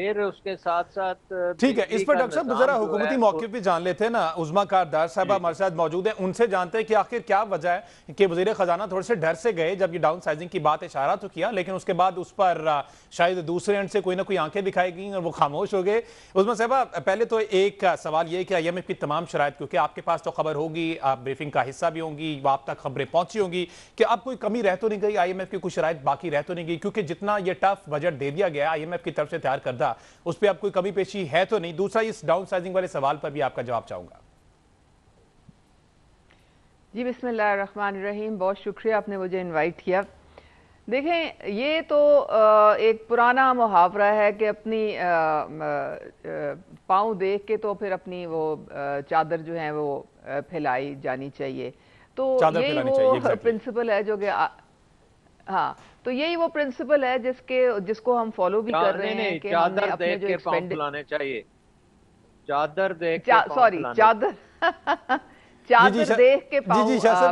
پھر اس کے ساتھ ساتھ ٹھیک ہے، اس بجلی پر کا ڈاکٹر صاحب نظام ذرا جو حکومتی ہے موقف بھی جان لیتے ہیں نا. عظمیٰ کاردار صاحبہ ہمارے ساتھ موجود ہیں، ان سے جانتے ہیں کہ آخر کیا وجہ ہے کہ وزیر خزانہ تھوڑے سے ڈر سے گئے جب یہ ڈاؤن سائزنگ کی بات اشارہ تو کیا، لیکن اس کے بعد اس پر شاید دوسرے اینڈ سے کوئی نہ کوئی آنکھیں دکھائی گئیں اور وہ خاموش ہو گئے. عظمیٰ صاحبہ پہلے تو ایک سوال یہ کہ آئی ایم ایف کی تمام شرائط، کیونکہ آپ کے پاس تو خبر ہوگی، آپ بریفنگ کا حصہ بھی ہوں گی، وہ آپ تک خبریں پہنچی ہوں گی، کہ اب کوئی کمی رہ تو نہیں گئی، آئی ایم ایف کی کوئی شرائط باقی رہ تو نہیں گئی، کیونکہ جتنا یہ ٹف بجٹ دے دیا گیا آئی ایم ایف کی طرف سے تیار کردہ، اس پہ اب کوئی کمی پیشی ہے تو نہیں. دوسرا اس ڈاؤن سائزنگ والے سوال پر بھی آپ کا جواب چاہوں گا. جی بسم اللہ الرحمن الرحیم، بہت شکریہ آپ نے مجھے انوائٹ کیا. دیکھیں یہ تو ایک پرانا محاورہ ہے کہ اپنی پاؤں دیکھ کے تو پھر اپنی وہ چادر جو ہیں وہ پھیلائی جانی چاہیے. تو یہی وہ پرنسپل ہے جو کہ ہاں تو یہی وہ پرنسپل ہے جس کو ہم فالو بھی کر رہے ہیں کہ ہم نے اپنے جو پھیلانے چاہیے، چادر دیکھ کے سوری چادر دیکھ کے پاؤں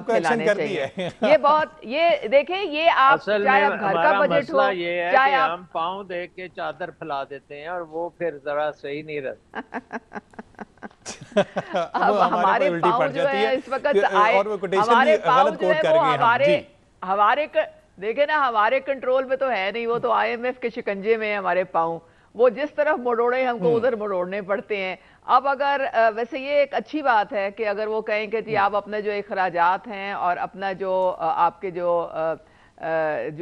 پھیلانے چاہیے. یہ بہت یہ دیکھیں، یہ آپ چاہے آپ گھر کا بجٹ ہو یہ ہے کہ ہم پاؤں دیکھ کے چادر پھیلا دیتے ہیں اور وہ پھر ذرا صحیح نہیں رہتا. اب ہمارے پاؤں جو ہے اس وقت ہمارے پاؤں جو ہے وہ ہمارے دیکھیں نا ہمارے کنٹرول میں تو ہے نہیں، وہ تو آئی ایم ایف کے شکنجے میں ہمارے پاؤں، وہ جس طرف مڑوڑے ہم کو ادھر مڑوڑنے پڑتے ہیں. اب اگر ویسے یہ ایک اچھی بات ہے کہ اگر وہ کہیں کہ جی آپ اپنے جو اخراجات ہیں اور اپنا جو آپ کے جو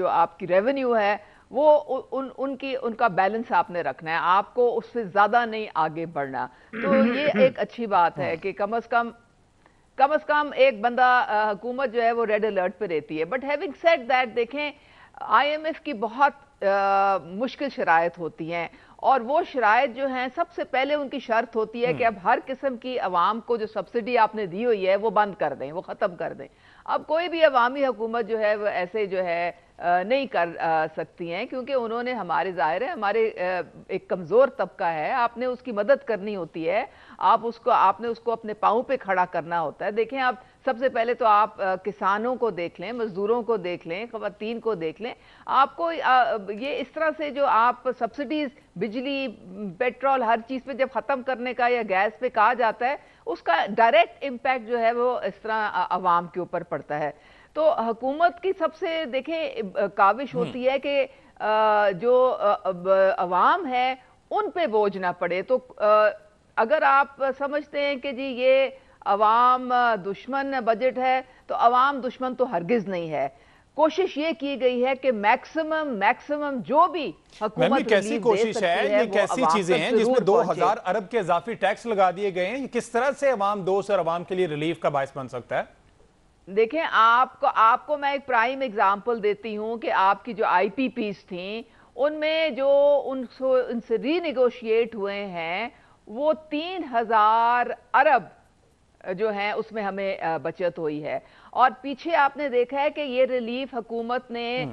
آپ کی ریونیو ہے وہ ان کا بیلنس آپ نے رکھنا ہے، آپ کو اس سے زیادہ نہیں آگے بڑھنا. تو یہ ایک اچھی بات ہے کہ کم از کم ایک بندہ حکومت جو ہے وہ ریڈ الرٹ پہ رہتی ہے. بٹ ہیونگ سیڈ دیٹ دیکھیں آئی ایم ایف کی بہت مشکل شرائط ہوتی ہیں، اور وہ شرائط جو ہیں سب سے پہلے ان کی شرط ہوتی ہے کہ اب ہر قسم کی عوام کو جو سبسڈی آپ نے دی ہوئی ہے وہ بند کر دیں، وہ ختم کر دیں. اب کوئی بھی عوامی حکومت جو ہے وہ ایسے جو ہے نہیں کر سکتی ہیں، کیونکہ انہوں نے ہمارے ظاہر ہے ہمارے ایک کمزور طبقہ ہے، آپ نے اس کی مدد کرنی ہوتی ہے، آپ نے اس کو اپنے پاؤں پہ کھڑا کرنا ہوتا ہے. دیکھیں آپ سب سے پہلے تو آپ کسانوں کو دیکھ لیں، مزدوروں کو دیکھ لیں، خواتین کو دیکھ لیں. آپ کو یہ اس طرح سے جو آپ سبسڈیز بجلی پیٹرول ہر چیز پہ جب ختم کرنے کا یا گیس پہ کہا جاتا ہے، اس کا ڈائریکٹ امپیکٹ جو ہے وہ اس طرح عوام کے اوپر پڑتا ہے. تو حکومت کی سب سے دیکھیں کاوش ہوتی ہے کہ جو عوام ہے ان پہ بوجھ نہ پڑے. تو اگر آپ سمجھتے ہیں کہ جی یہ عوام دشمن بجٹ ہے تو عوام دشمن تو ہرگز نہیں ہے. کوشش یہ کی گئی ہے کہ میکسیمم جو بھی حکومت کیسی کوشش ہے، یہ کیسی چیزیں ہیں جس میں 2000 ارب کے اضافی ٹیکس لگا دیے گئے ہیں، یہ کس طرح سے عوام دوست اور عوام کے لیے ریلیف کا باعث بن سکتا ہے؟ دیکھیں آپ کو میں ایک پرائم ایگزامپل دیتی ہوں کہ آپ کی جو آئی پی پیز تھیں ان میں جو ان سے ری نیگوشیٹ ہوئے ہیں وہ 3000 ارب جو ہیں اس میں ہمیں بچت ہوئی ہے. اور پیچھے آپ نے دیکھا ہے کہ یہ ریلیف حکومت نے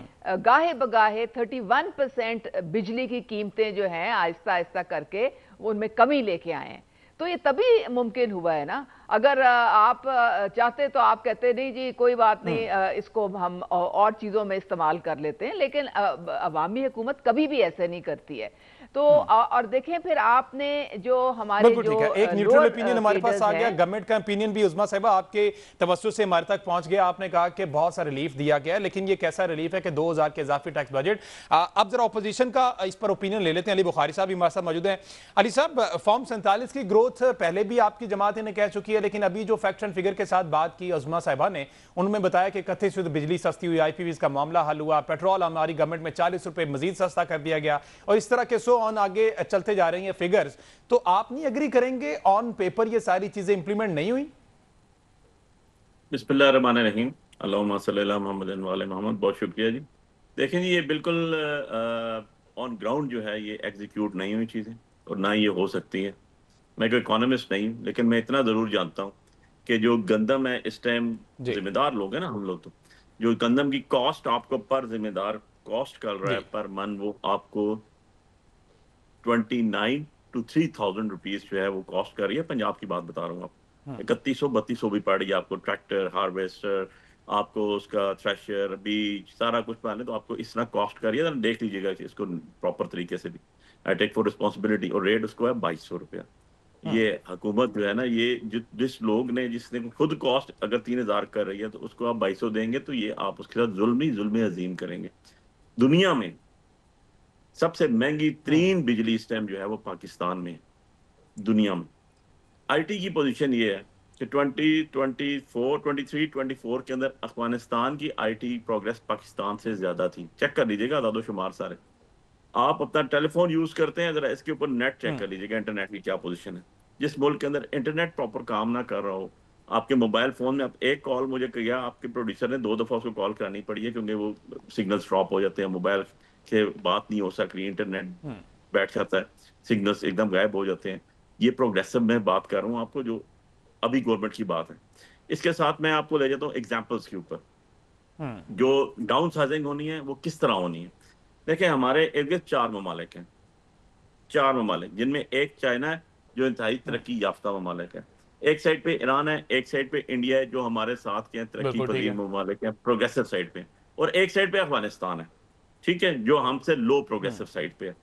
گاہے بگاہے 31% بجلی کی قیمتیں جو ہیں آہستہ آہستہ کر کے ان میں کمی لے کے آئے ہیں. تو یہ تبھی ممکن ہوا ہے نا. اگر آپ چاہتے تو آپ کہتے نہیں جی کوئی بات نہیں، اس کو ہم اور چیزوں میں استعمال کر لیتے ہیں، لیکن عوامی حکومت کبھی بھی ایسے نہیں کرتی ہے. تو اور دیکھیں پھر آپ نے جو ہمارے جو ایک نیوٹرل اپینین ہمارے پاس آ گیا، گورنمنٹ کا اپینین بھی عظمیٰ صاحبہ آپ کے توسط سے ہمارے تک پہنچ گیا. آپ نے کہا کہ بہت سا ریلیف دیا گیا ہے، لیکن یہ کیسا ریلیف ہے کہ 2000 کے اضافی ٹیکس بجٹ. اب ذرا اپوزیشن کا اس پر اپینین لے لیتے ہیں. علی بخاری صاحب بھی ہمارے ساتھ موجود ہیں. علی صاحب، فارم 47 کی گروتھ پہلے بھی آپ کی جماعت نے کہہ چکی ہے، لیکن ابھی جو فیکٹ اینڈ فگر کے ساتھ بات کی عظمیٰ صاحبہ نے، انہوں نے بتایا کہ 31% بجلی سستی ہوئی، آئی پی ویز کا معاملہ حل ہوا، پیٹرول ہماری گورنمنٹ میں 40 روپے مزید سستا کر دیا گیا، اور اس طرح کے سو آن آگے چلتے جا رہی ہیں فگرز. تو آپ نہیں اگری کریں گے آن پیپر یہ ساری چیزیں امپلیمنٹ نہیں ہوئی؟ بسم اللہ الرحمن الرحیم، اللہم صلی اللہ محمد وعلی محمد. بہت شکریہ جی. دیکھیں جی، یہ بالکل آن گراؤنڈ جو ہے یہ ایگزیکیوٹ نہیں ہوئی چیزیں، اور نہ یہ ہو سکتی ہے. میں کوئی اکانومسٹ نہیں ہوں، لیکن میں اتنا ضرور جانتا ہوں کہ جو گندم ہے اس ٹائم ذمہ دار لوگ ہیں نا ہم لوگ، تو جو گندم کی کاسٹ آپ کو پر ذمہ دار کاسٹ کر رہا ہے پر من، وہ آپ کو 29 to 3000 روپیز جو ہے وہ کاسٹ کر رہی ہے. پنجاب کی بات بتا رہا ہوں آپ. 3100-3200 بھی پڑ رہی ہے آپ کو. ٹریکٹر، ہارویسٹر، آپ کو اس کا تھریشر، بیج، سارا کچھ پانے تو آپ کو اس طرح کاسٹ کر رہی ہے. دیکھ لیجیے گا اس کو پراپر طریقے سے بھی. آئی ٹیک فور رسپانسبلٹی، اور ریٹ اس کو ہے 2200 روپیہ. یہ حکومت جو ہے نا، یہ جس لوگ نے، جس نے خود کاسٹ اگر 3000 کر رہی ہے تو اس کو آپ 2200 دیں گے، تو یہ آپ اس کے ساتھ ظلم عظیم کریں گے. دنیا میں سب سے مہنگی ترین بجلی اس ٹائم جو ہے وہ پاکستان میں ہے. دنیا میں آئی ٹی کی پوزیشن یہ ہے کہ 23-24 کے اندر افغانستان کی آئی ٹی پروگریس پاکستان سے زیادہ تھی. چیک کر لیجیے گا اعداد و شمار سارے. آپ اپنا ٹیلی فون یوز کرتے ہیں، ذرا اس کے اوپر نیٹ چیک کر لیجیے گا، انٹرنیٹ کی کیا پوزیشن ہے. جس ملک کے اندر انٹرنیٹ پراپر کام نہ کر رہا ہو، آپ کے موبائل فون میں ایک کال مجھے کیا، آپ کے پروڈیوسر نے 2 دفعہ اس کو کال کرانی پڑی ہے کیونکہ وہ سگنلز ڈراپ ہو جاتے ہیں، موبائل سے بات نہیں ہو سکتی، انٹرنیٹ بیٹھ جاتا ہے، سگنلز ایک دم غائب ہو جاتے ہیں. یہ پروگریسو میں بات کر رہا ہوں آپ کو، جو ابھی گورنمنٹ کی بات ہے. اس کے ساتھ میں آپ کو لے جاتا ہوں ایگزامپلس کے اوپر، جو ڈاؤن سائزنگ ہونی ہے وہ کس طرح ہونی ہے. دیکھیں ہمارے ارد گرد 4 ممالک ہیں، 4 ممالک، جن میں ایک چائنا ہے جو انتہائی ترقی یافتہ ممالک ہے، ایک سائڈ پہ ایران ہے، ایک سائڈ پہ انڈیا ہے جو ہمارے ساتھ کے ہیں، ترقی پذیر ممالک ہیں، پروگریسو سائڈ پہ، اور ایک سائڈ پہ افغانستان ہے، ٹھیک ہے، جو ہم سے لو پروگریسو سائڈ پہ ہے.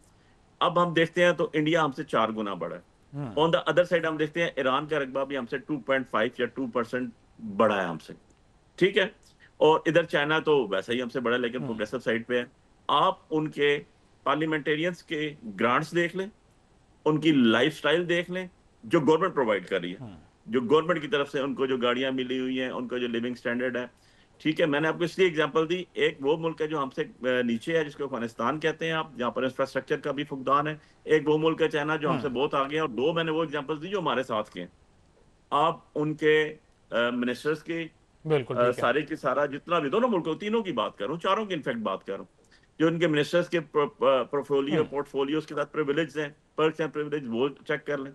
اب ہم دیکھتے ہیں تو انڈیا ہم سے 4 گنا بڑا ہے. آن دا ادر سائڈ ہم دیکھتے ہیں ایران کا رقبہ بھی ہم سے 2.5 یا 2% بڑا ہے ہم سے، ٹھیک ہے. اور ادھر چائنا تو ویسا ہی ہم سے بڑا ہے لیکن پروگریسو سائڈ پہ ہے. آپ ان کے پارلیمنٹیرینز کے گرانٹس دیکھ لیں، ان کی لائف سٹائل دیکھ لیں جو گورنمنٹ پرووائڈ کر رہی ہے، جو گورنمنٹ کی طرف سے ان کو جو گاڑیاں ملی ہوئی ہیں، ان کا جو لیونگ سٹینڈرڈ ہے، ٹھیک ہے. میں نے آپ کو اس لیے اگزامپل دی، ایک وہ ملک ہے جو ہم سے نیچے ہے جس کو افغانستان کہتے ہیں آپ، جہاں پر انفراسٹرکچر کا بھی فقدان ہے. ایک وہ ملک ہے چائنا جو ہم سے بہت آگے ہے. اور 2 میں نے وہ اگزامپل دی جو ہمارے ساتھ کے ہیں. آپ ان کے منسٹرز کی سارے کی سارا جتنا بھی، دونوں ملکوں، تینوں کی بات کر رہا ہوں، 4 کی انفیکٹ بات کر رہا ہوں، جو ان کے منسٹرز کے پورٹ فولیوز کے ساتھ پریویلیجز ہیں، پرکس اینڈ پریویلیج، وہ چیک کر لیں.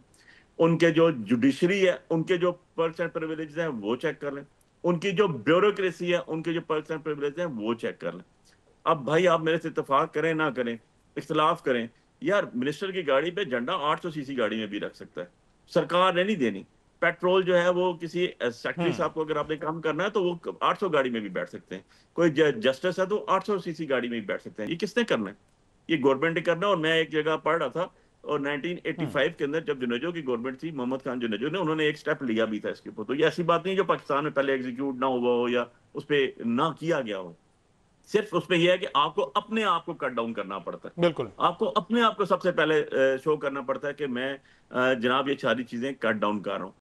ان کے جو جوڈیشری ہے ان کے جو پرکس اینڈ پریویلیجز ہیں وہ چیک کر لیں. ان کی جو بیوروکریسی ہے ان کے جو پرکس اینڈ پریویلیجز ہیں وہ چیک کر لیں. اب بھائی آپ میرے سے اتفاق کریں نہ کریں، اختلاف کریں، یار منسٹر کی گاڑی پہ جھنڈا 800 cc گاڑی میں بھی رکھ سکتا ہے، سرکار نے نہیں دینی. پیٹرول جو ہے وہ کسی سیکٹری صاحب کو اگر آپ نے کام کرنا ہے تو وہ 800 گاڑی میں بھی بیٹھ سکتے ہیں. کوئی جسٹس ہے تو 800 cc گاڑی میں بھی بیٹھ سکتے ہیں. یہ کس نے کرنا ہے؟ یہ گورنمنٹ نے کرنا ہے. اور میں ایک جگہ پڑھ رہا تھا، اور 1985 کے اندر جب جنیجو کی گورنمنٹ تھی، محمد خان جنیجو نے، انہوں نے ایک سٹیپ لیا بھی تھا اس کے اوپر. تو یہ ایسی بات نہیں جو پاکستان میں پہلے ایگزیکیوٹ نہ ہوا ہو یا اس پہ نہ کیا گیا ہو. صرف اس میں یہ ہے کہ آپ کو اپنے آپ کو کٹ ڈاؤن کرنا پڑتا ہے. بالکل آپ کو اپنے آپ کو سب سے پہلے شو کرنا پڑتا ہے کہ میں جناب یہ ساری چیزیں کٹ ڈاؤن کر رہا ہوں.